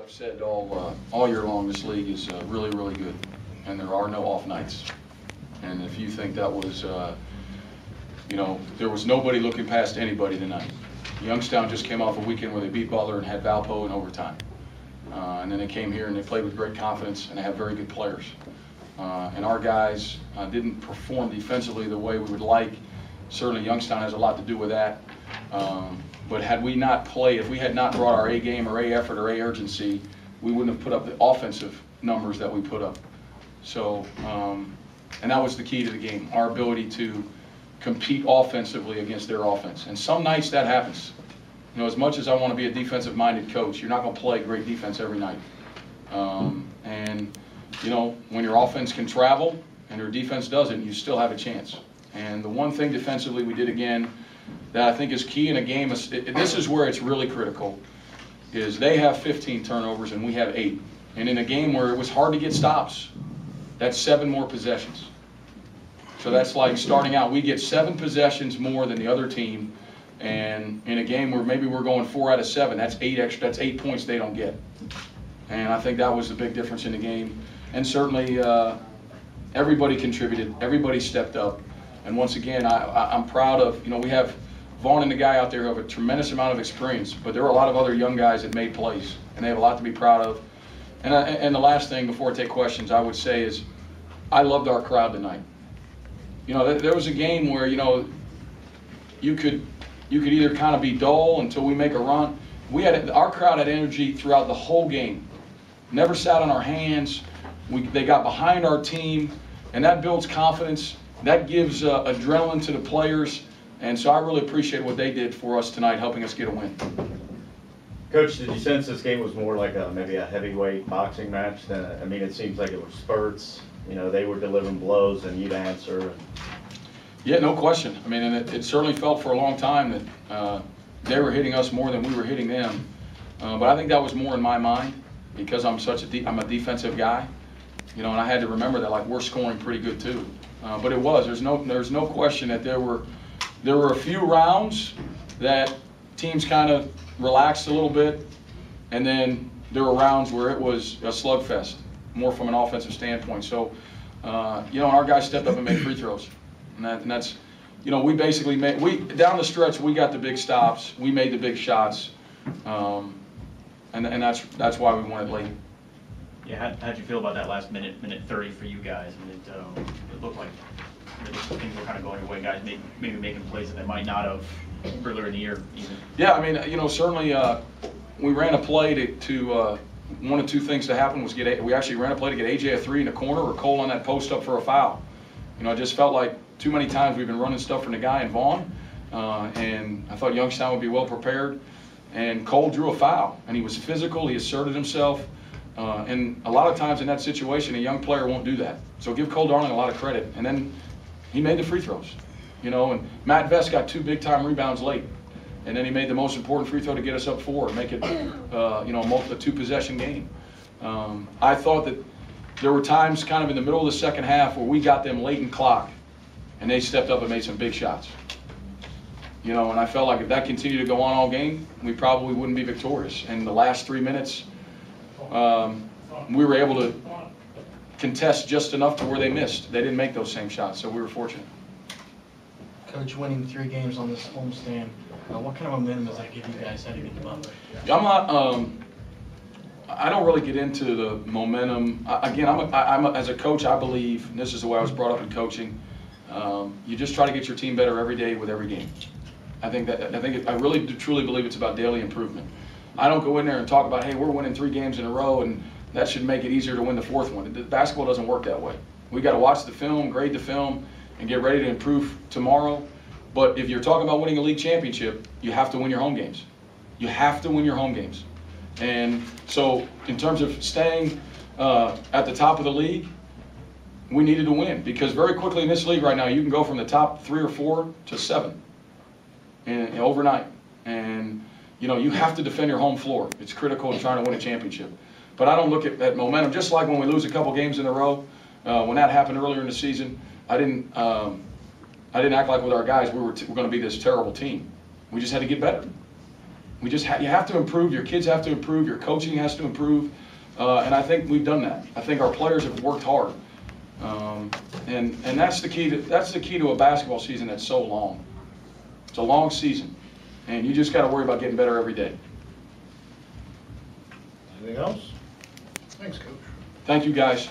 I've said all year long, this league is really, really good, and there are no off nights. And if you think that was, there was nobody looking past anybody tonight. Youngstown just came off a weekend where they beat Butler and had Valpo in overtime. And then they came here and they played with great confidence, and they have very good players. And our guys didn't perform defensively the way we would like. Certainly Youngstown has a lot to do with that. But had we not played, if we had not brought our A game or A effort or A urgency, we wouldn't have put up the offensive numbers that we put up. So, and that was the key to the game, our ability to compete offensively against their offense. And some nights that happens. As much as I want to be a defensive-minded coach, you're not going to play great defense every night. And, when your offense can travel and your defense doesn't, you still have a chance. And the one thing defensively we did again that I think is key in a game, this is where it's really critical, is they have 15 turnovers and we have 8. And in a game where it was hard to get stops, that's 7 more possessions. So that's like starting out, we get 7 possessions more than the other team, and in a game where maybe we're going 4 out of 7, that's 8 extra, that's 8 points they don't get. And I think that was the big difference in the game. And certainly everybody contributed, everybody stepped up. And once again, I'm proud of, we have Vaughn and the guy out there who have a tremendous amount of experience, but there are a lot of other young guys that made plays, and they have a lot to be proud of. And the last thing before I take questions, I would say is I loved our crowd tonight. There was a game where, you could either kind of be dull until we make a run. Our crowd had energy throughout the whole game. Never sat on our hands. They got behind our team, and that builds confidence. That gives adrenaline to the players. And so I really appreciate what they did for us tonight, helping us get a win. Coach, did you sense this game was more like maybe a heavyweight boxing match? It seems like it was spurts. They were delivering blows and you'd answer. Yeah, no question. And it certainly felt for a long time that they were hitting us more than we were hitting them. But I think that was more in my mind because I'm I'm a defensive guy. And I had to remember that we're scoring pretty good too. But it was. There's no question that there were a few rounds that teams kind of relaxed a little bit, and then there were rounds where it was a slugfest, more from an offensive standpoint. So, our guys stepped up and made free throws, and that's, we basically down the stretch we got the big stops, we made the big shots, and that's why we won it late. Yeah, how'd you feel about that last minute 30 for you guys? It looked like things were kind of going your way, guys maybe making plays that they might not have earlier in the year even. Yeah, certainly we ran a play to one of two things to happen was we actually ran a play to get AJ a 3 in the corner or Cole on that post up for a foul. I just felt like too many times we've been running stuff from the guy in Vaughn, and I thought Youngstown would be well prepared, and Cole drew a foul, and he was physical, he asserted himself. And a lot of times in that situation, a young player won't do that. So give Cole Donlin a lot of credit. And then he made the free throws, and Matt Vest got 2 big-time rebounds late. And then he made the most important free throw to get us up 4 and make it, a 2-possession game. I thought that there were times kind of in the middle of the second half where we got them late in clock, and they stepped up and made some big shots. And I felt like if that continued to go on all game, we probably wouldn't be victorious. And the last 3 minutes, we were able to contest just enough to where they missed. They didn't make those same shots, so we were fortunate. Coach, winning 3 games on this homestand, what kind of momentum does that give you guys heading into Butler? I don't really get into the momentum. Again, as a coach, I believe, and this is the way I was brought up in coaching, you just try to get your team better every day with every game. I really truly believe it's about daily improvement. I don't go in there and talk about, hey, we're winning 3 games in a row, and that should make it easier to win the 4th one. Basketball doesn't work that way. We got to watch the film, grade the film, and get ready to improve tomorrow. But if you're talking about winning a league championship, you have to win your home games. You have to win your home games. And so in terms of staying at the top of the league, we needed to win, because very quickly in this league right now, you can go from the top 3 or 4 to 7 overnight. And you have to defend your home floor. It's critical in trying to win a championship. But I don't look at momentum. Just like when we lose a couple games in a row, when that happened earlier in the season, I didn't act like with our guys we were going to be this terrible team. We just had to get better. We just you have to improve. Your kids have to improve. Your coaching has to improve, and I think we've done that. I think our players have worked hard, and that's the key to a basketball season that's so long. It's a long season, and you just got to worry about getting better every day. Anything else? Thanks, Coach. Thank you, guys.